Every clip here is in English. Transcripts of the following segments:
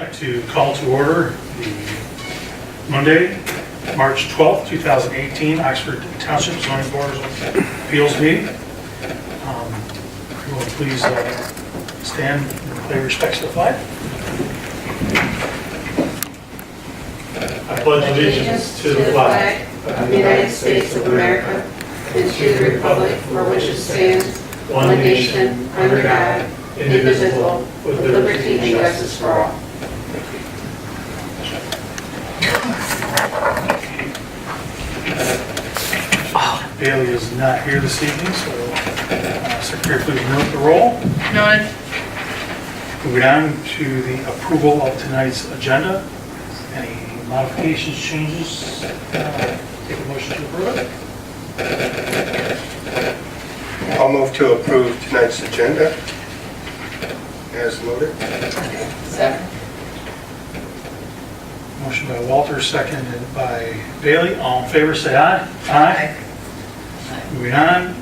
I'd like to call to order the Monday, March 12th, 2018, Oxford Township Zoning Board of Appeals meeting. Will you please stand and pay respects to the flag? I pledge allegiance to the flag of the United States of America and to the republic for which it stands, one nation, under God, indivisible, with liberty and justice for all. Bailey is not here this evening, so Secretary, please note the roll. Noted. Moving on to the approval of tonight's agenda. Any modifications, changes? Take a motion to approve it. I'll move to approve tonight's agenda as noted. Second. Motion by Walter, seconded by Bailey. All in favor, say aye. Aye. Moving on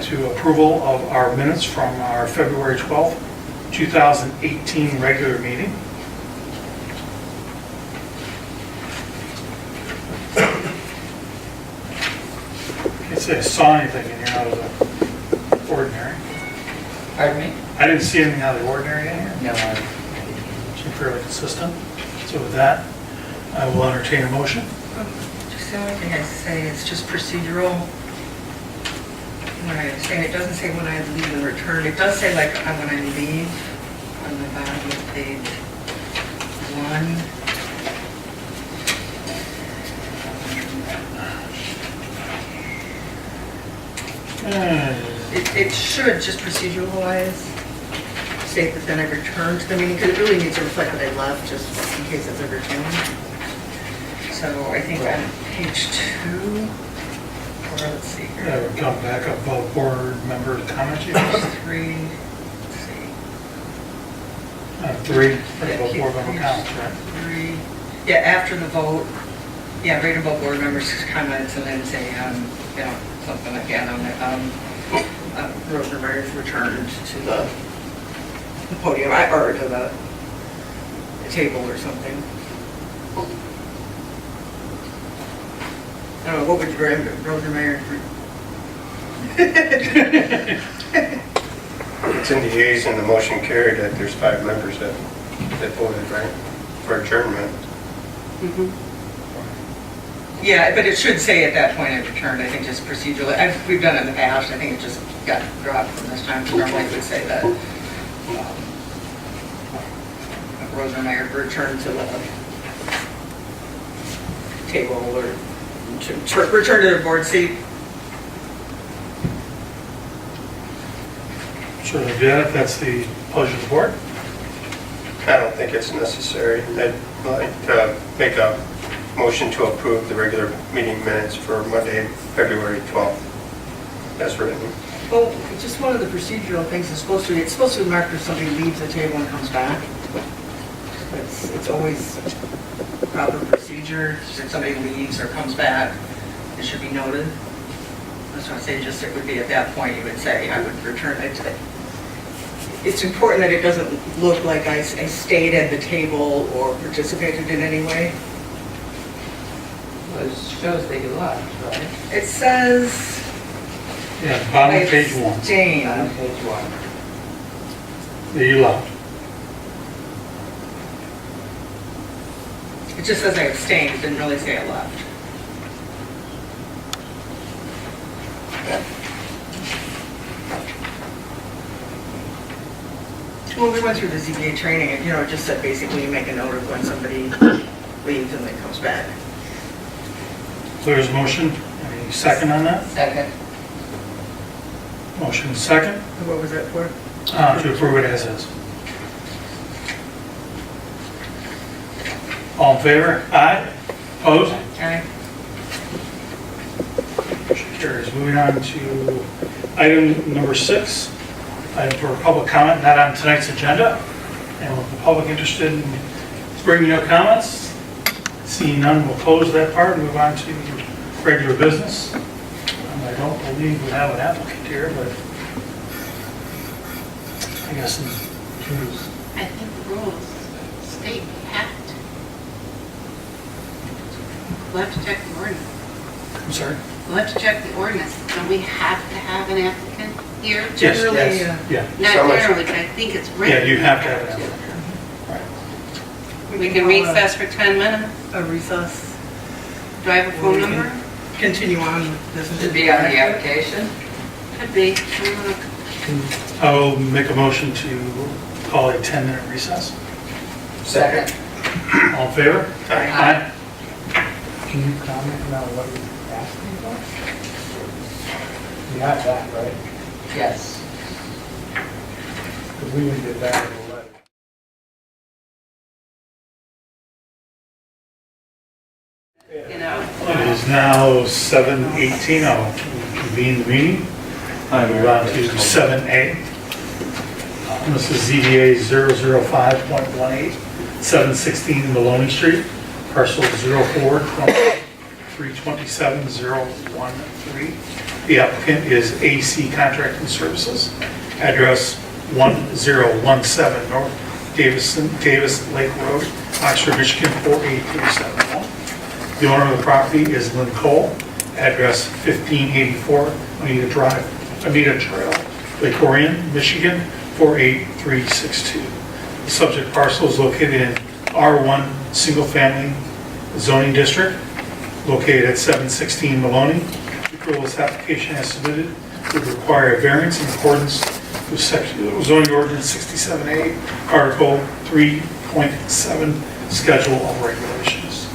to approval of our minutes from our February 12th, 2018 regular meeting. Can't say I saw anything in here out of the ordinary. Pardon me? I didn't see anything out of the ordinary in here. No. Seemed fairly consistent. So with that, I will entertain a motion. Just the only thing I say is just procedural. When I say, it doesn't say when I leave and return. It does say like when I leave on the bottom of page 1. It should, just procedural wise, state that then I return to the meeting, because it really needs to reflect that I left, just in case it's ever changed. So I think on page 2, or let's see here. That would come back above board member comments. Page 3, let's see. 3, above board member comments, right? 3, yeah, after the vote, yeah, right above board members' comments, and then say, you know, something like that on the, Rosemary returned to the podium, or to the table or something. I don't know, what would you recommend, Rosemary? It's in the yeas and the motion carried that there's 5 members that voted, right, for adjournment. Yeah, but it should say at that point I returned, I think just procedurally, we've done it in the past, I think it just got dropped from this time, so normally it would say that Rosemary returned to the table or to return to the board seat. Sure, yeah, if that's the pleasure of the board. I don't think it's necessary. I'd like to make a motion to approve the regular meeting minutes for Monday, February 12th, as written. Well, just one of the procedural things is supposed to be marked if somebody leaves the table and comes back. It's always proper procedure, if somebody leaves or comes back, it should be noted. That's what I say, just it would be at that point, you would say, I would return it to. It's important that it doesn't look like I stayed at the table or participated in any way. Well, it shows that you left, right? It says. Yeah, bottom of page 1. Abstain. On page 1. That you left. It just says I abstained, it didn't really say I left. Well, we went through the ZBA training, and it just said basically you make a note of when somebody leaves and then comes back. There's a motion. Any second on that? Second. Motion second. What was that for? To approve it as is. All in favor? Aye. Opposed? Aye. Motion carries. Moving on to item number 6, item for public comment, not on tonight's agenda. And with the public interested in bringing no comments, seeing none, we'll close that part and move on to regular business. I don't believe we have an applicant here, but I guess I think the rules state We'll have to check the ordinance. I'm sorry? We'll have to check the ordinance. Don't we have to have an applicant here? Yes, Generally, yes, yeah. Not So much- generally, but I think it's written. Yeah, you have to have an applicant. We can recess for 10 minutes. A recess. Do I have a phone We can number? Continue on with this. Should be on the application. Could be. I'll make a motion to call a 10-minute recess. Second. All in favor? Aye. Can you comment on what he's asking for? You have that, right? Yes. Because we didn't get that in the letter. You know. It is now 7:18. I'll convene the meeting. Move on to 7A. This is ZBA 005.18, 716 Maloney Street, parcel 04-327-013. The applicant is AC Contracting Services, address 1017 North Davis Lake Road, Oxford, Michigan 48371. The owner of the property is Lynn Cole, address 1584 Anita Trail, Lake Orion, Michigan 48362. The subject parcel is located in R1 Single Family Zoning District, located at 716 Maloney. The approval application as submitted would require a variance in accordance with section zoning ordinance 67A, Article 3.7, Schedule of Regulations.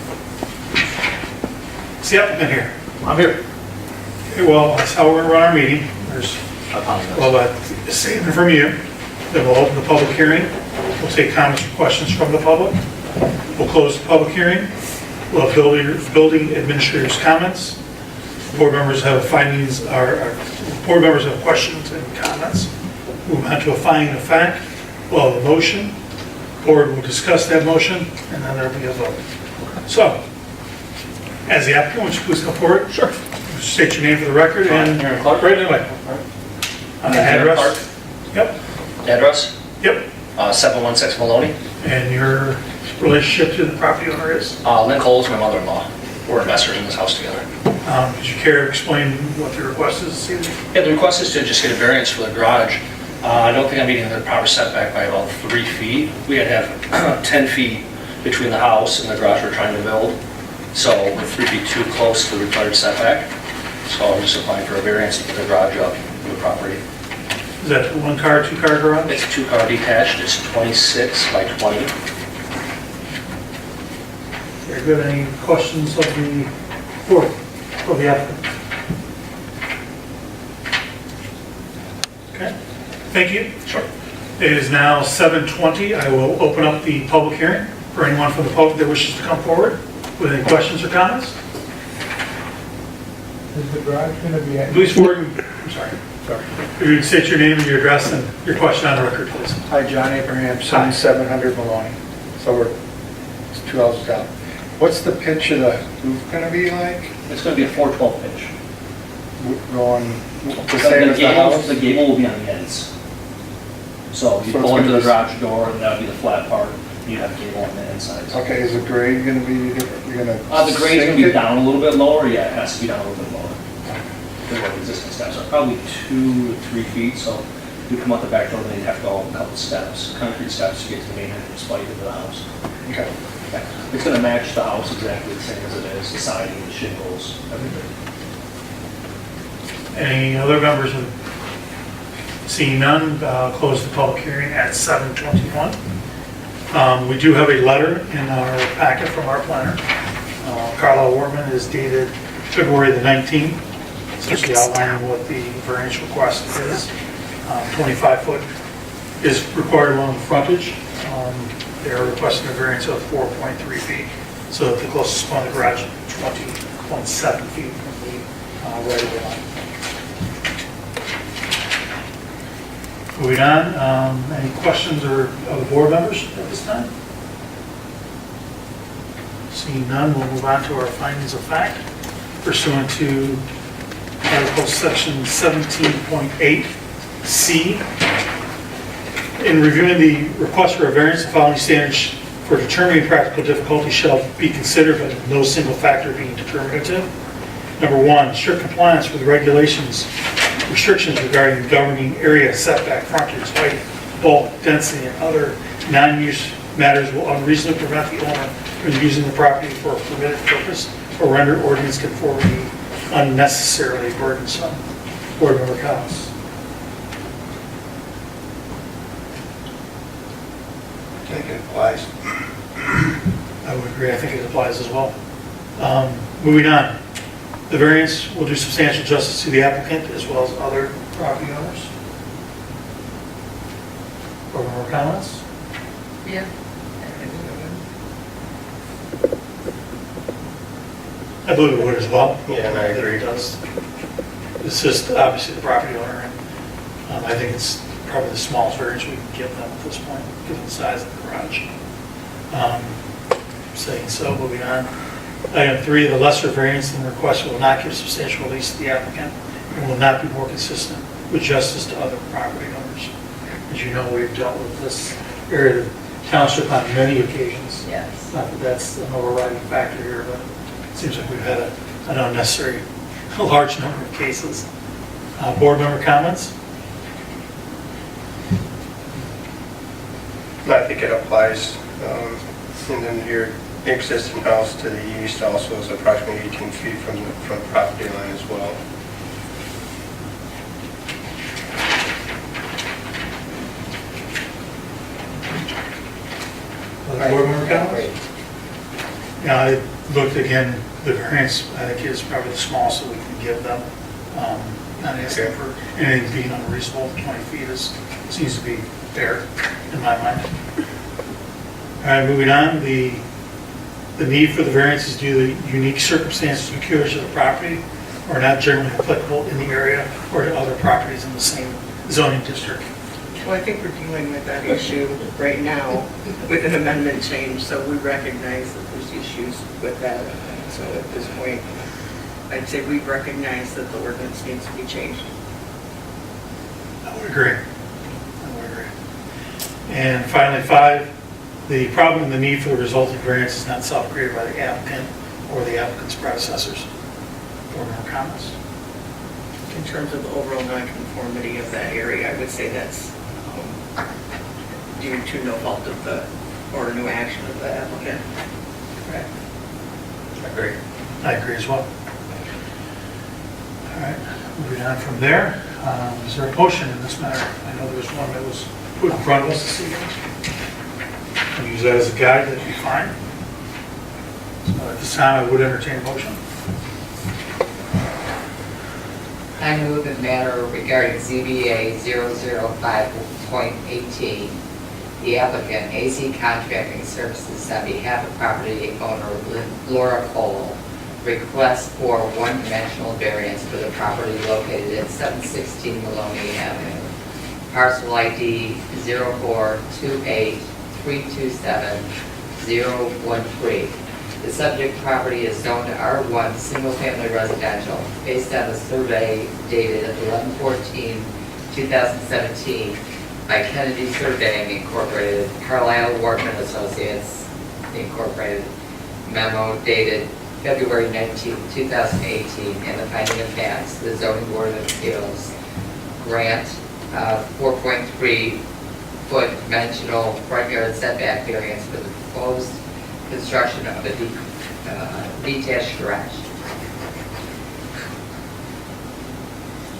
Is the applicant here? I'm here. Okay, well, that's how we're gonna run our meeting. There's, well, a statement from you, then we'll open the public hearing. We'll take comments or questions from the public. We'll close the public hearing. We'll have building administrator's comments. Board members have findings, board members have questions and comments. Move on to a finding of fact. We'll have a motion. Board will discuss that motion, and then there'll be a vote. So, as the applicant, would you please come forward? Sure. State your name for the record and Aaron Clark. right away. Address? Yep, Address, yep. 716 Maloney. And your relationship to the property owner is? Lynn Cole's my mother-in-law. We're investors in this house together. Would you care to explain what the request is this evening? Yeah, the request is to just get a variance for the garage. I don't think I'm meeting the proper setback by about 3 feet. We had to have 10 feet between the house and the garage we're trying to build. So we're 3 feet too close to the required setback. So I'm just applying for a variance to put the garage up for the property. Is that a one-car, two-car garage? It's a 2-car detached, it's 26 by 20. Very good. Any questions of the board, of the applicant? Okay, thank you. Sure. It is now 7:20. I will open up the public hearing for anyone from the public that wishes to come forward with any questions or comments. Is the garage gonna be at? Please forward, I'm sorry. If you would state your name and your address and your question on the record, please. Hi, John Abraham, 7700 Maloney. So it's 2 houses down. What's the pitch of the roof gonna be like? It's going to be a 412 pitch. Going the same as the house? The gable will be on the ends. So you So pull it's into the gonna garage door, and that'll be the flat part, and you have a gable on the inside. Okay, is the grade gonna be different? You're gonna The grade's going sink to be it? down a little bit lower, yeah, it has to be down a little bit lower. Than what the existing steps are, probably 2 to 3 feet, so you come out the back door, then you'd have to go up a couple steps, concrete steps to get to the main entrance spite of the house. Okay. Yeah. It's going to match the house exactly the same as it is, the siding, the shingles, everything. Any other members of, seeing none, close the public hearing at 7:21. We do have a letter in our packet from our planner. Carlisle Warman is dated February the 19th, essentially outlining what the variance request is. 25-foot is required along the frontage. They're requesting a variance of 4.3 feet, so that the closest point of the garage is 20.7 feet from the right-of-way line. Moving on, any questions of the board members at this time? Seeing none, we'll move on to our findings of fact pursuant to Article Section 17.8C. In reviewing the request for a variance, the following standards for determining practical difficulty shall be considered, but no single factor being determinative. Number one, strict compliance with regulations, restrictions regarding governing area, setback, frontage, height, bulk, density, and other non-use matters will unreasonably prevent the owner from using the property for a permitted purpose or render ordinance conformity unnecessarily burdensome. Board Member Collins. I think it applies. I would agree, I think it applies as well. Moving on, the variance will do substantial justice to the applicant as well as other property owners. Board Member Collins? Yeah. I believe it would as well. Yeah, and I agree. It does. It's just obviously the property owner, and I think it's probably the smallest variance we can give them at this point, given the size of the garage. Saying so, moving on. Item 3, the lesser variance in the request will not give substantial release to the applicant and will not be more consistent with justice to other property owners. As you know, we've dealt with this area of the township on many occasions. Yes. Not that that's an overriding factor here, but it seems like we've had an unnecessary, a large number of cases. Board member comments? I think it applies. And then your existing house to the east also is approximately 18 feet from the property line as well. Board member comments? Yeah, I looked again, the variance, I think is probably the smallest that we can give them. Not asking for anything being unreasonable, 20 feet seems to be fair in my mind. All right, moving on, the need for the variance is due to unique circumstances peculiar to the property or not generally applicable in the area or to other properties in the same zoning district. Well, I think we're dealing with that issue right now with an amendment change, so we recognize that there's issues with that. So at this point, I'd say we recognize that the ordinance needs to be changed. I would agree. I would agree. And finally, 5, the problem and the need for the resulting variance is not self-created by the applicant or the applicant's predecessors. Board member comments? In terms of the overall nonconformity of that area, I would say that's due to no fault of the, or no action of the applicant. Right. I agree. I agree as well. All right, moving on from there, is there a motion in this matter? I know there was one that was put in front of us this evening. I'll use that as a guide, that'd be fine. So at this time, I would entertain a motion. I move the matter regarding ZBA 005.18, the applicant, AC Contracting Services, on behalf of property owner Laura Cole, requests for one-dimensional variance for the property located at 716 Maloney Avenue, parcel ID 0428327013. The subject property is zoned R1 single-family residential based on the survey dated 11/14/2017 by Kennedy Surveying Incorporated, Carlisle Workman Associates Incorporated, memo dated February 19, 2018, and the finding of facts, the zoning board of appeals grant 4.3-foot dimensional front yard setback variance for the proposed construction of a detached garage.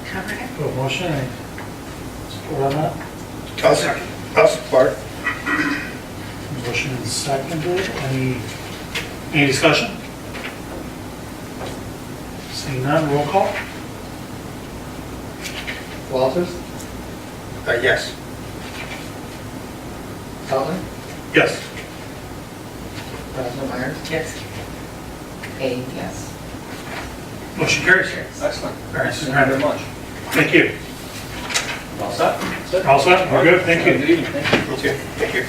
Covered it? A motion, any support on that? I'll support. Motion is seconded. Any discussion? Seeing none, roll call. Walters? Yes. Sullivan? Yes. Rosenmeyer? Yes. Kane, yes. Motion carries. Excellent. Variance is Thank you very granted. much. Thank you. All set? All set? We're good, thank Good you. evening, thank you. Me too. Thank you.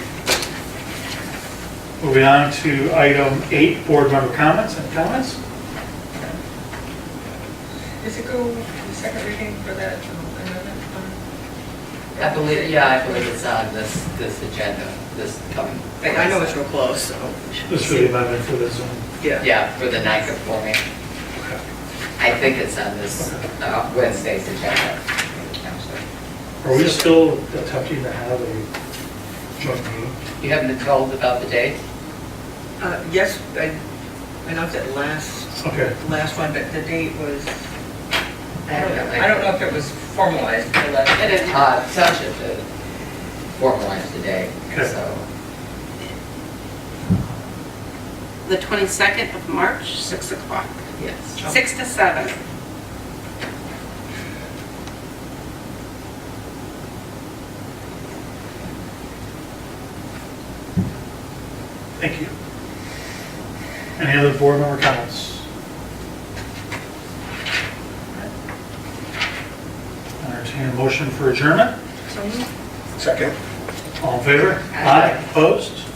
Moving on to item 8, board member comments. Any comments? Does it go the second reading for that amendment? I believe it's on this agenda. this coming. I know it's real close, so. we should This for see. the amendment for the Zoom. Yeah. Yeah, for the non-conforming. Okay. I think it's on this Wednesday's agenda. Are we still attempting to have a joint meeting? You haven't been told about the date? Yes, I know that last Okay. one, but the date was, I I don't know if it was formalized. It is. Township formalized today, Okay. so. The 22nd of March, 6 o'clock, Yes. 6 to 7. Thank you. Any other board member comments? Entertain a motion for adjournment. So moved. Second? All in favor? Aye. Opposed?